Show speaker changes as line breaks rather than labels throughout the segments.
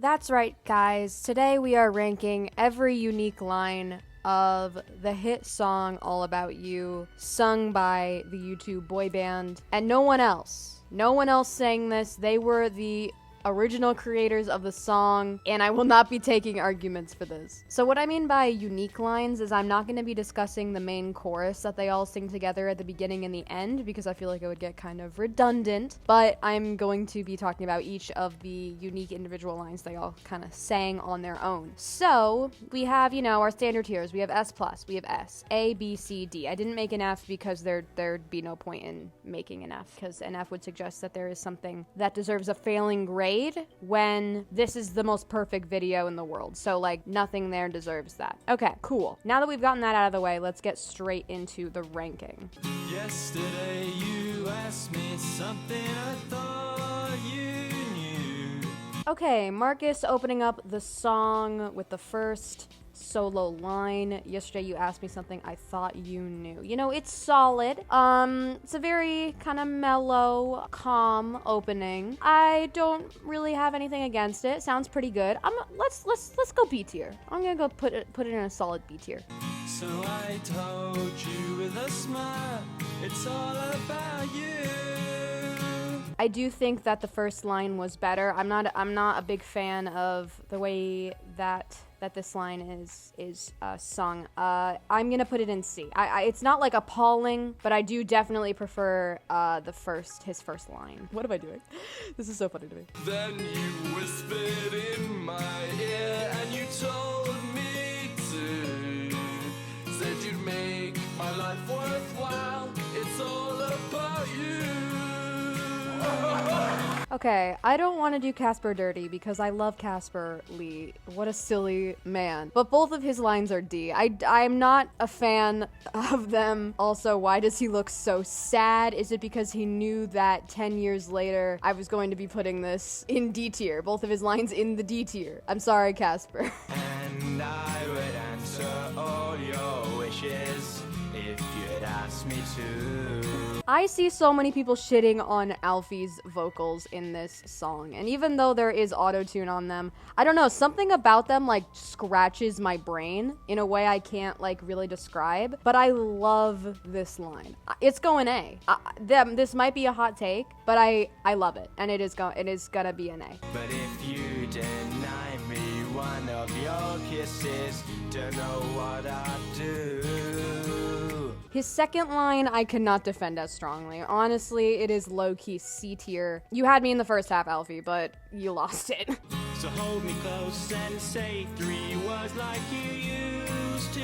That's right, guys. Today we are ranking every unique line of the hit song All About You, sung by the YouTube Boyband, and no one else. No one else sang this. They were the original creators of the song, and I will not be taking arguments for this. So what I mean by unique lines is I'm not going to be discussing the main chorus that they all sing together at the beginning and the end, because I feel like it would get kind of redundant, but I'm going to be talking about each of the unique individual lines they all kind of sang on their own. So we have, our standard tiers. We have S+, we have S, A, B, C, D. I didn't make an F because there'd be no point in making an F, because an F would suggest that there is something that deserves a failing grade when this is the most perfect video in the world. So, nothing there deserves that. Okay, cool. Now that we've gotten that out of the way, let's get straight into the ranking.
Yesterday you asked me something I thought you knew.
Okay, Marcus opening up the song with the first solo line. Yesterday you asked me something I thought you knew. It's solid. It's a very kind of mellow, calm opening. I don't really have anything against it. Sounds pretty good. Let's go B tier. I'm gonna go put it in a solid B tier.
So I told you with a smile, it's all about you.
I do think that the first line was better. I'm not a big fan of the way that this line is sung. I'm gonna put it in C. It's not appalling, but I do definitely prefer his first line. What am I doing? This is so funny to me.
Then you whispered in my ear and you told me to. Said you'd make my life worthwhile. It's all about you.
Okay, I don't want to do Casper dirty because I love Casper Lee. What a silly man. But both of his lines are D. I'm not a fan of them. Also, why does he look so sad? Is it because he knew that 10 years later I was going to be putting this in D tier? Both of his lines in the D tier. I'm sorry, Casper.
And I would answer all your wishes if you'd ask me to.
I see so many people shitting on Alfie's vocals in this song, and even though there is auto-tune on them, I don't know, something about them scratches my brain in a way I can't really describe, but I love this line. It's going A. This might be a hot take, but I love it, and it is gonna be an A.
But if you deny me one of your kisses, don't know what I'd do.
His second line, I could not defend as strongly. Honestly, it is low-key C tier. You had me in the first half, Alfie, but you lost it.
So hold me close and say 3 words like you used to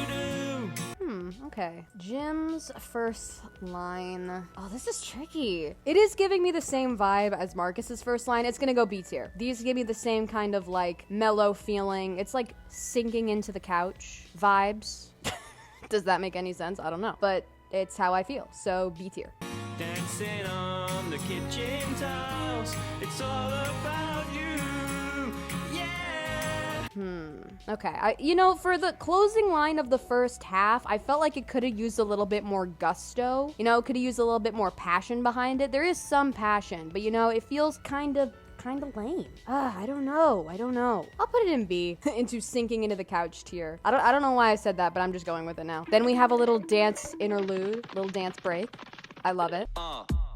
do.
Okay. Jim's first line. Oh, this is tricky. It is giving me the same vibe as Marcus's first line. It's gonna go B tier. These give me the same kind of mellow feeling. It's sinking into the couch vibes. Does that make any sense? I don't know. But it's how I feel. So B tier.
Dancing on the kitchen tiles. It's all about you. Yeah.
Okay. For the closing line of the first half, I felt like it could have used a little bit more gusto. Could have used a little bit more passion behind it. There is some passion, but it feels kind of lame. I don't know. I'll put it in B, into sinking into the couch tier. I don't know why I said that, but I'm just going with it now. Then we have a little dance interlude, little dance break. I love it.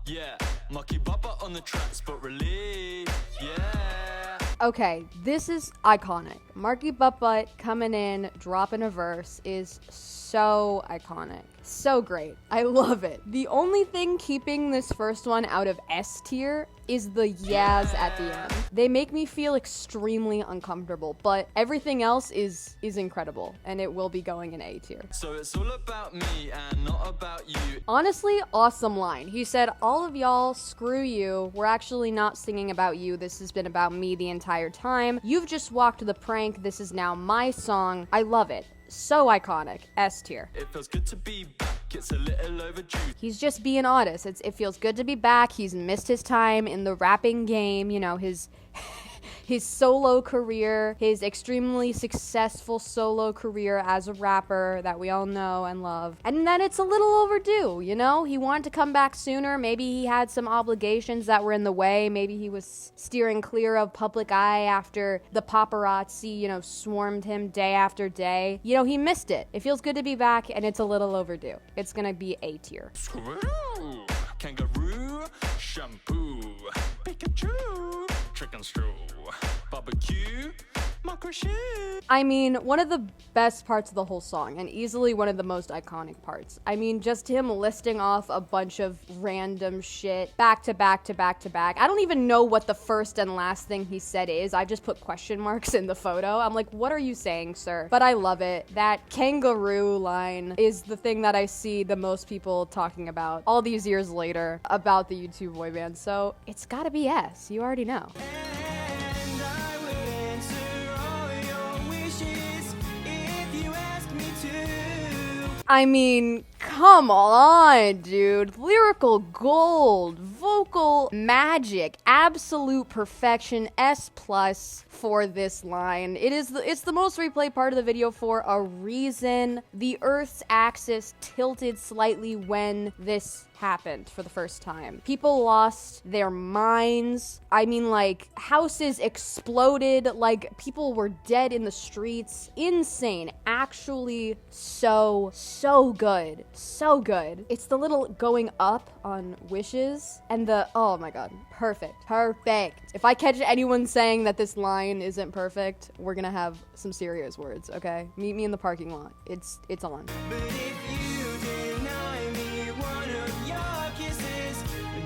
Yeah. Mucky Bubba on the tracks, but relief. Yeah.
Okay, this is iconic. Marky Butt Butt coming in, dropping a verse is so iconic. So great. I love it. The only thing keeping this first one out of S tier is the yeahs at the end. They make me feel extremely uncomfortable, but everything else is incredible, and it will be going in A tier.
So it's all about me and not about you.
Honestly, awesome line. He said, all of y'all, screw you. We're actually not singing about you. This has been about me the entire time. You've just walked the prank. This is now my song. I love it. So iconic. S tier.
It feels good to be back. It's a little overdue.
He's just being honest. It feels good to be back. He's missed his time in the rapping game. His his solo career, his extremely successful solo career as a rapper that we all know and love. And then it's a little overdue, you know? He wanted to come back sooner. Maybe he had some obligations that were in the way. Maybe he was steering clear of public eye after the paparazzi, you know, swarmed him day after day. You know, he missed it. It feels good to be back, and it's a little overdue. It's gonna be A tier.
Screw, kangaroo, shampoo, Pikachu, chicken stew, barbecue, macaroni.
I mean, one of the best parts of the whole song, and easily one of the most iconic parts. I mean, just him listing off a bunch of random shit back to back to back to back. I don't even know what the first and last thing he said is. I just put question marks in the photo. I'm like, what are you saying, sir? But I love it. That kangaroo line is the thing that I see the most people talking about all these years later about the YouTube boy band. So it's gotta be S. You already know.
And I will answer all your wishes if you ask me to.
I mean, come on, dude. Lyrical gold, vocal magic, absolute perfection, S+ for this line. It's the most replayed part of the video for a reason. The Earth's axis tilted slightly when this happened for the first time. People lost their minds. I mean, like, houses exploded, like, people were dead in the streets. Insane. Actually, so good. So good. It's the little going up on wishes and the, oh my god, perfect. If I catch anyone saying that this line isn't perfect, we're gonna have some serious words, okay? Meet me in the parking lot. It's on.
But if you deny me one of your kisses,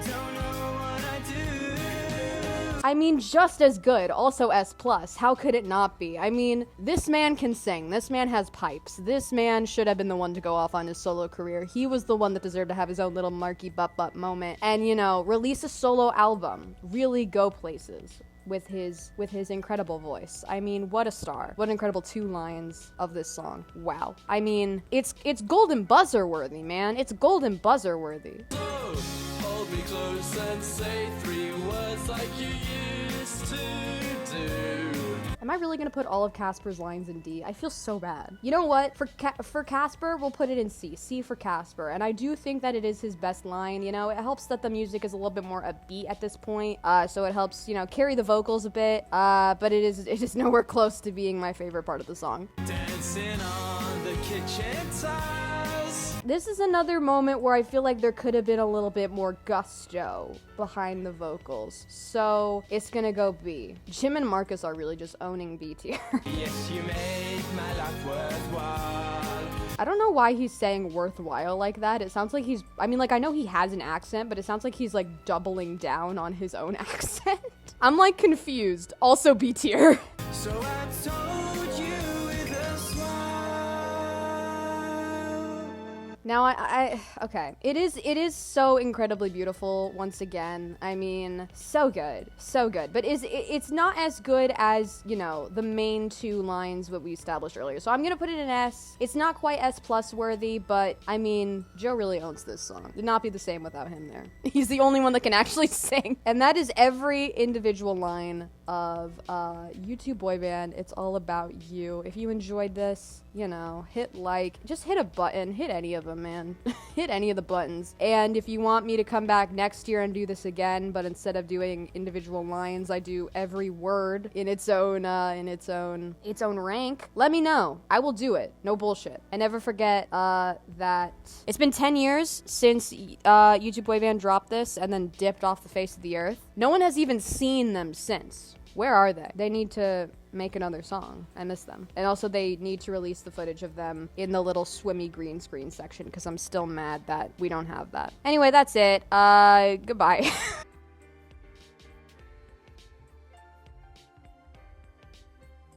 don't know what I do.
I mean, just as good. Also S+. How could it not be? I mean, this man can sing. This man has pipes. This man should have been the one to go off on his solo career. He was the one that deserved to have his own little Marky butt moment. And, you know, release a solo album. Really go places with his incredible voice. I mean, what a star. What incredible 2 lines of this song. Wow. I mean, it's golden buzzer worthy, man. It's golden buzzer worthy.
So, hold me close and say 3 words like you used to do.
Am I really gonna put all of Casper's lines in D? I feel so bad. You know what? For Casper, we'll put it in C. C for Casper. And I do think that it is his best line. You know, it helps that the music is a little bit more upbeat at this point. So it helps, you know, carry the vocals a bit. But it is nowhere close to being my favorite part of the song.
Dancing on the kitchen tiles.
This is another moment where I feel like there could have been a little bit more gusto behind the vocals. So it's gonna go B. Jim and Marcus are really just owning B tier.
Yes, you made my life worthwhile.
I don't know why he's saying worthwhile like that. It sounds like he's, I mean, like, I know he has an accent, but it sounds like he's like doubling down on his own accent. I'm like confused. Also B tier.
So I told you with a smile.
Now okay. It is so incredibly beautiful once again. I mean, so good. But it's not as good as, you know, the main 2 lines that we established earlier. So I'm gonna put it in S. It's not quite S+ worthy, but I mean, Joe really owns this song. It'd not be the same without him there. He's the only one that can actually sing. And that is every individual line of YouTube Boyband. It's all about you. If you enjoyed this, you know, hit like, just hit a button, hit any of them, man. Hit any of the buttons. And if you want me to come back next year and do this again, but instead of doing individual lines, I do every word in its own rank, let me know. I will do it. No bullshit. And never forget that it's been 10 years since YouTube Boyband dropped this and then dipped off the face of the earth. No one has even seen them since. Where are they? They need to make another song. I miss them. And also they need to release the footage of them in the little swimmy green screen section because I'm still mad that we don't have that. Anyway, that's it. Goodbye.